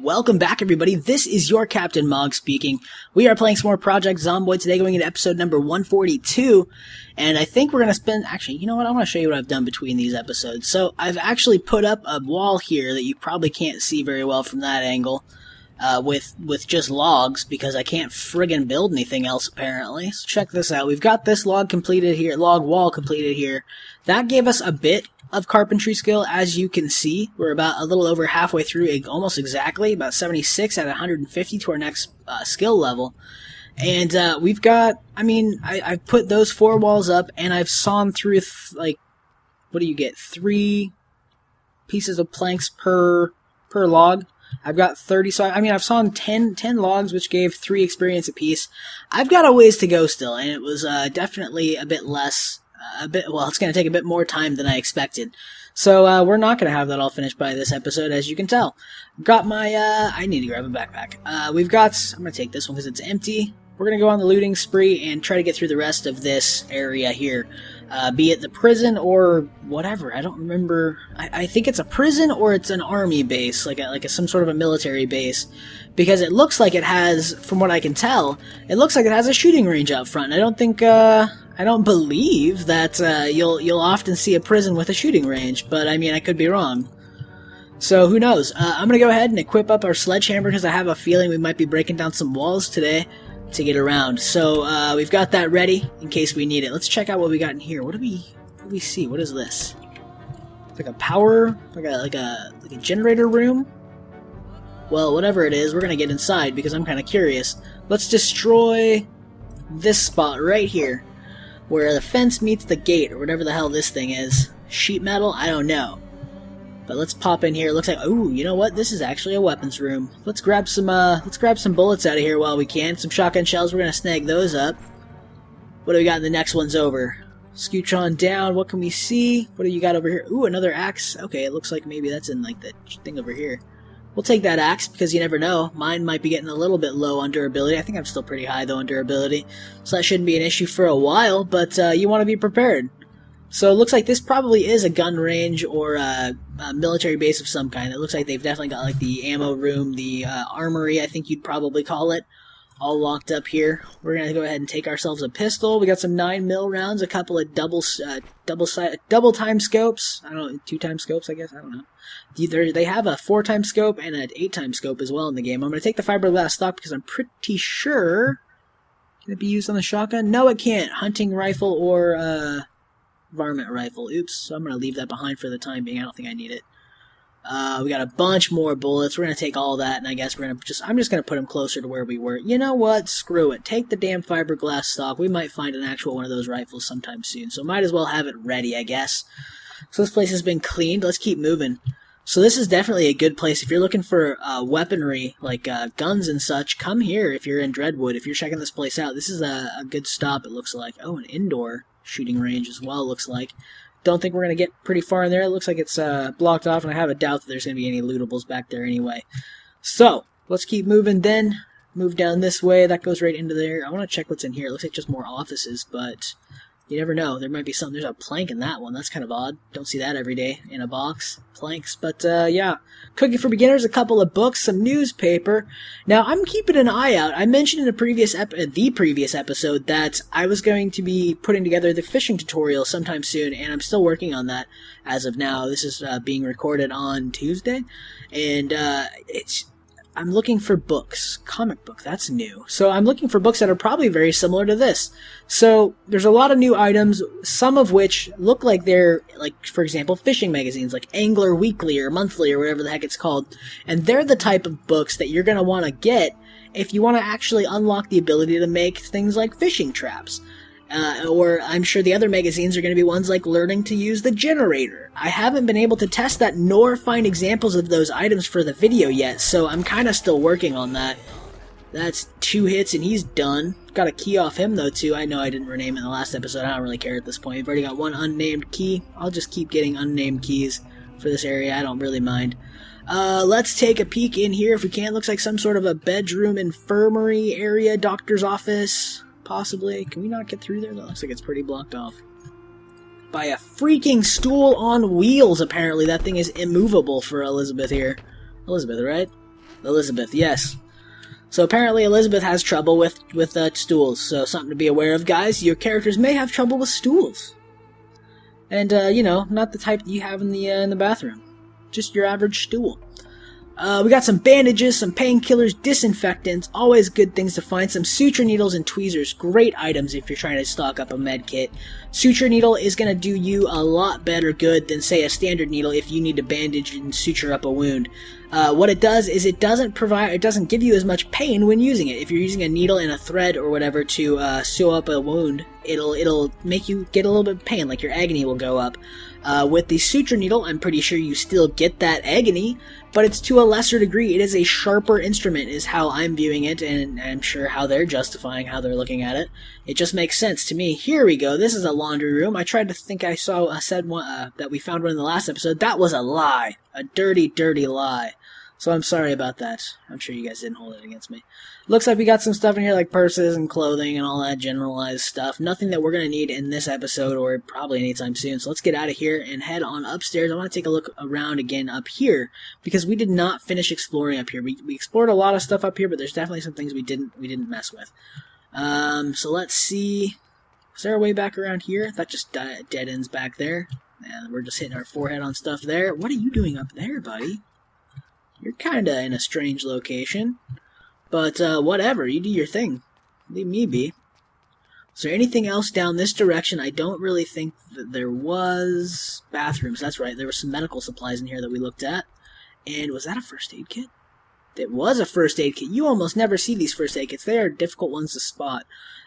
Welcome back, everybody. This is your Captain Mog speaking. We are playing some more Project Zomboid today, going into episode number 142. And I think we're going to spend... Actually, you know what? I want to show you what I've done between these episodes. So, I've actually put up a wall here that you probably can't see very well from that angle. With just logs, because I can't friggin' build anything else, apparently. So check this out. We've got this log wall completed here. That gave us a bit of carpentry skill, as you can see. We're about a little over halfway through, almost exactly, about 76 out of 150 to our next skill level. And we've got, I've put those 4 walls up, and I've sawn through, what do you get, 3 pieces of planks per log. I've got 30, so I've sawn 10 logs, which gave 3 experience apiece. I've got a ways to go still, and it was definitely a bit less, it's going to take a bit more time than I expected. So we're not going to have that all finished by this episode, as you can tell. Got my, I need to grab a backpack. I'm going to take this one because it's empty. We're going to go on the looting spree and try to get through the rest of this area here. Be it the prison or whatever. I don't remember. I think it's a prison or it's an army base, like some sort of a military base, because it looks like it has, from what I can tell, it looks like it has a shooting range out front. I don't believe that you'll often see a prison with a shooting range, but I could be wrong. So who knows? I'm gonna go ahead and equip up our sledgehammer because I have a feeling we might be breaking down some walls today to get around. So we've got that ready in case we need it. Let's check out what we got in here. What do we see? What is this? It's like a power, like a generator room. Well, whatever it is, we're gonna get inside because I'm kind of curious. Let's destroy this spot right here, where the fence meets the gate, or whatever the hell this thing is. Sheet metal? I don't know. But let's pop in here. It looks like, ooh, you know what? This is actually a weapons room. Let's grab some bullets out of here while we can. Some shotgun shells. We're gonna snag those up. What do we got in the next one's over? Scooch on down. What can we see? What do you got over here? Ooh, another axe. Okay, it looks like maybe that's in like the thing over here. We'll take that axe because you never know. Mine might be getting a little bit low on durability. I think I'm still pretty high though on durability, so that shouldn't be an issue for a while. But you want to be prepared. So it looks like this probably is a gun range or a military base of some kind. It looks like they've definitely got like the ammo room, the armory, I think you'd probably call it, all locked up here. We're gonna go ahead and take ourselves a pistol. We got some 9mm rounds, a couple of double time scopes. I don't know, 2-time scopes, I guess. I don't know. They have a 4-time scope and an 8-time scope as well in the game. I'm gonna take the fiberglass stock because I'm pretty sure. Can it be used on the shotgun? No, it can't. Hunting rifle or varmint rifle. Oops, so I'm going to leave that behind for the time being. I don't think I need it. We got a bunch more bullets. We're going to take all that, and I guess I'm just going to put them closer to where we were. You know what? Screw it. Take the damn fiberglass stock. We might find an actual one of those rifles sometime soon, so might as well have it ready, I guess. So this place has been cleaned. Let's keep moving. So this is definitely a good place. If you're looking for weaponry, like guns and such, come here if you're in Dreadwood. If you're checking this place out, this is a good stop, it looks like. Oh, an indoor shooting range as well, looks like. Don't think we're going to get pretty far in there. It looks like it's blocked off, and I have a doubt that there's going to be any lootables back there anyway. So, let's keep moving then. Move down this way. That goes right into there. I want to check what's in here. It looks like just more offices, but you never know. There might be something. There's a plank in that one. That's kind of odd. Don't see that every day in a box. Planks. But, yeah. Cooking for beginners, a couple of books, some newspaper. Now, I'm keeping an eye out. I mentioned in the previous episode that I was going to be putting together the fishing tutorial sometime soon, and I'm still working on that as of now. This is being recorded on Tuesday, and I'm looking for books. Comic book, that's new. So I'm looking for books that are probably very similar to this. So there's a lot of new items, some of which look like they're, like, for example, fishing magazines, like Angler Weekly or Monthly or whatever the heck it's called. And they're the type of books that you're going to want to get if you want to actually unlock the ability to make things like fishing traps. Or I'm sure the other magazines are going to be ones like learning to use the generator. I haven't been able to test that nor find examples of those items for the video yet, so I'm kind of still working on that. That's 2 hits and he's done. Got a key off him though too. I know I didn't rename it in the last episode. I don't really care at this point. We've already got 1 unnamed key. I'll just keep getting unnamed keys for this area. I don't really mind. Let's take a peek in here if we can. Looks like some sort of a bedroom, infirmary area, doctor's office. Possibly. Can we not get through there? That looks like it's pretty blocked off by a freaking stool on wheels, apparently. That thing is immovable for Elizabeth here. Elizabeth, right? Elizabeth, yes. So apparently Elizabeth has trouble with stools, so something to be aware of, guys. Your characters may have trouble with stools. And, not the type that you have in the bathroom. Just your average stool. We got some bandages, some painkillers, disinfectants, always good things to find. Some suture needles and tweezers, great items if you're trying to stock up a med kit. Suture needle is going to do you a lot better good than, say, a standard needle if you need to bandage and suture up a wound. What it does is it doesn't give you as much pain when using it. If you're using a needle and a thread or whatever to sew up a wound, it'll make you get a little bit of pain, like your agony will go up. With the suture needle, I'm pretty sure you still get that agony, but it's to a lesser degree. It is a sharper instrument, is how I'm viewing it, and I'm sure how they're justifying how they're looking at it. It just makes sense to me. Here we go. This is a laundry room. I tried to think I said one that we found one in the last episode. That was a lie. A dirty, dirty lie. So I'm sorry about that. I'm sure you guys didn't hold it against me. Looks like we got some stuff in here like purses and clothing and all that generalized stuff. Nothing that we're going to need in this episode or probably anytime soon. So let's get out of here and head on upstairs. I want to take a look around again up here because we did not finish exploring up here. We explored a lot of stuff up here, but there's definitely some things we didn't mess with. So let's see. Is there a way back around here? That just dead ends back there. And we're just hitting our forehead on stuff there. What are you doing up there, buddy? You're kinda in a strange location. But, whatever. You do your thing. Leave me be. Is there anything else down this direction? I don't really think that there was. Bathrooms, that's right. There were some medical supplies in here that we looked at. And was that a first aid kit? It was a first aid kit. You almost never see these first aid kits. They are difficult ones to spot.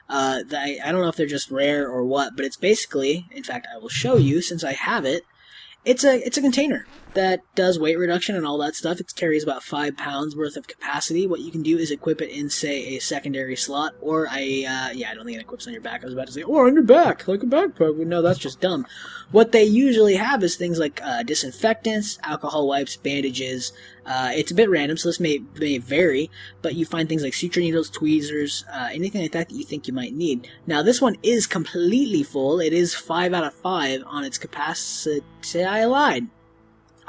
I don't know if they're just rare or what, but it's basically, in fact, I will show you since I have it. It's a container that does weight reduction and all that stuff. It carries about 5 pounds worth of capacity. What you can do is equip it in, say, a secondary slot, or I don't think it equips on your back. I was about to say, or on your back, like a backpack. No, that's just dumb. What they usually have is things like disinfectants, alcohol wipes, bandages. It's a bit random, so this may vary, but you find things like suture needles, tweezers, anything like that you think you might need. Now, this one is completely full. It is 5 out of 5 on its capacity.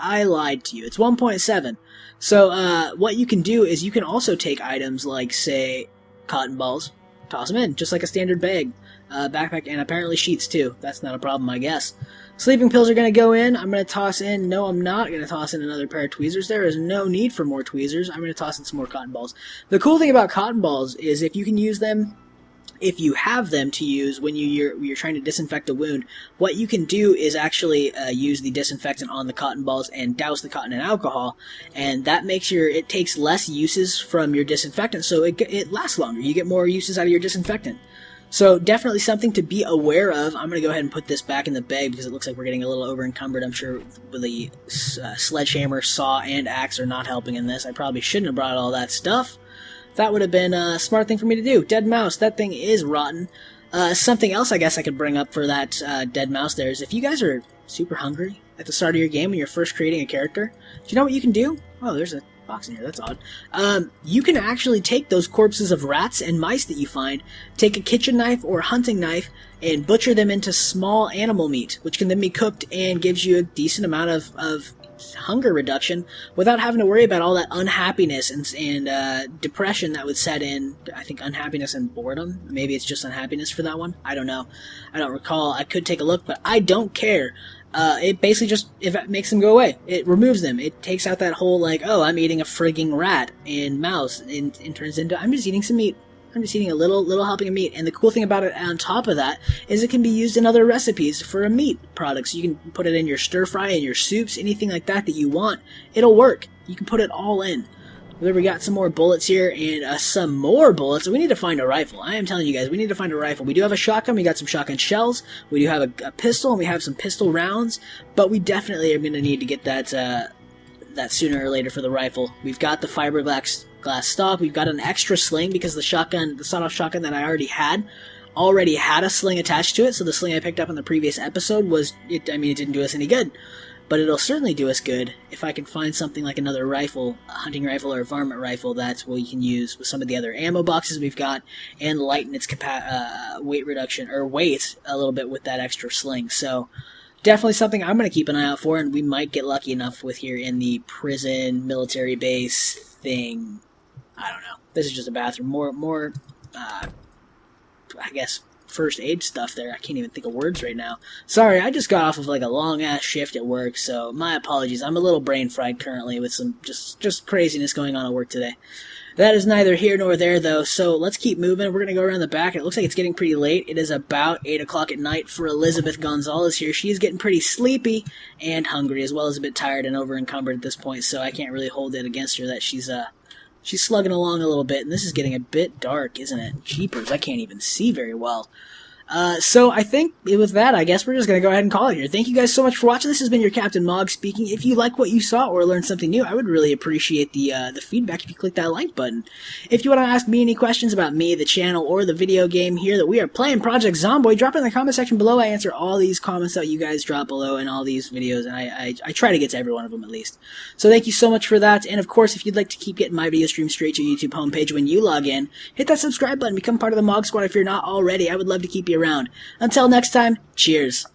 I lied to you. It's 1.7. So, what you can do is you can also take items like, say, cotton balls, toss them in, just like a standard bag, backpack, and apparently sheets too. That's not a problem, I guess. Sleeping pills are going to go in. I'm going to toss in, no, I'm not going to toss in another pair of tweezers. There is no need for more tweezers. I'm going to toss in some more cotton balls. The cool thing about cotton balls is if you can use them, if you have them to use when you're trying to disinfect a wound, what you can do is actually use the disinfectant on the cotton balls and douse the cotton in alcohol, and that makes it takes less uses from your disinfectant, so it lasts longer. You get more uses out of your disinfectant. So definitely something to be aware of. I'm going to go ahead and put this back in the bag because it looks like we're getting a little over encumbered. I'm sure the sledgehammer, saw, and axe are not helping in this. I probably shouldn't have brought all that stuff. That would have been a smart thing for me to do. Dead mouse, that thing is rotten. Something else I guess I could bring up for that dead mouse there is if you guys are super hungry at the start of your game when you're first creating a character, do you know what you can do? Oh, there's a box in here, that's odd. You can actually take those corpses of rats and mice that you find, take a kitchen knife or hunting knife, and butcher them into small animal meat, which can then be cooked and gives you a decent amount of hunger reduction without having to worry about all that unhappiness and depression that would set in. I think unhappiness and boredom. Maybe it's just unhappiness for that one. I don't know. I don't recall. I could take a look, but I don't care. It basically just, if it makes them go away, it removes them. It takes out that whole, like, oh, I'm eating a frigging rat and mouse, and turns into, I'm just eating some meat. I'm just eating a little helping of meat. And the cool thing about it on top of that is it can be used in other recipes for a meat product. So you can put it in your stir fry, in your soups, anything like that you want. It'll work. You can put it all in. We got some more bullets here and some more bullets. We need to find a rifle. I am telling you guys, we need to find a rifle. We do have a shotgun. We got some shotgun shells. We do have a pistol, and we have some pistol rounds. But we definitely are going to need to get that sooner or later for the rifle. We've got the fiberglass stock. We've got an extra sling because the sawed-off shotgun that I already had a sling attached to it. So the sling I picked up in the previous episode it didn't do us any good. But it'll certainly do us good if I can find something like another rifle, a hunting rifle or a varmint rifle that we can use with some of the other ammo boxes we've got and lighten its weight reduction, or weight, a little bit with that extra sling. So definitely something I'm going to keep an eye out for, and we might get lucky enough with here in the prison military base thing. I don't know. This is just a bathroom. More, I guess, first aid stuff there. I can't even think of words right now. Sorry, I just got off of like a long-ass shift at work, so my apologies. I'm a little brain-fried currently with some just craziness going on at work today. That is neither here nor there, though, so let's keep moving. We're going to go around the back. It looks like it's getting pretty late. It is about 8 o'clock at night for Elizabeth Gonzalez here. She is getting pretty sleepy and hungry, as well as a bit tired and over-encumbered at this point, so I can't really hold it against her that she's slugging along a little bit, and this is getting a bit dark, isn't it? Jeepers, I can't even see very well. So I think with that, I guess we're just going to go ahead and call it here. Thank you guys so much for watching. This has been your Captain Mog speaking. If you like what you saw or learned something new, I would really appreciate the feedback if you click that like button. If you want to ask me any questions about me, the channel, or the video game here that we are playing, Project Zomboid, drop it in the comment section below. I answer all these comments that you guys drop below in all these videos, and I try to get to every one of them at least. So thank you so much for that. And of course, if you'd like to keep getting my video streams straight to your YouTube homepage when you log in, hit that subscribe button, become part of the Mog Squad if you're not already. I would love to keep you around. Until next time, cheers.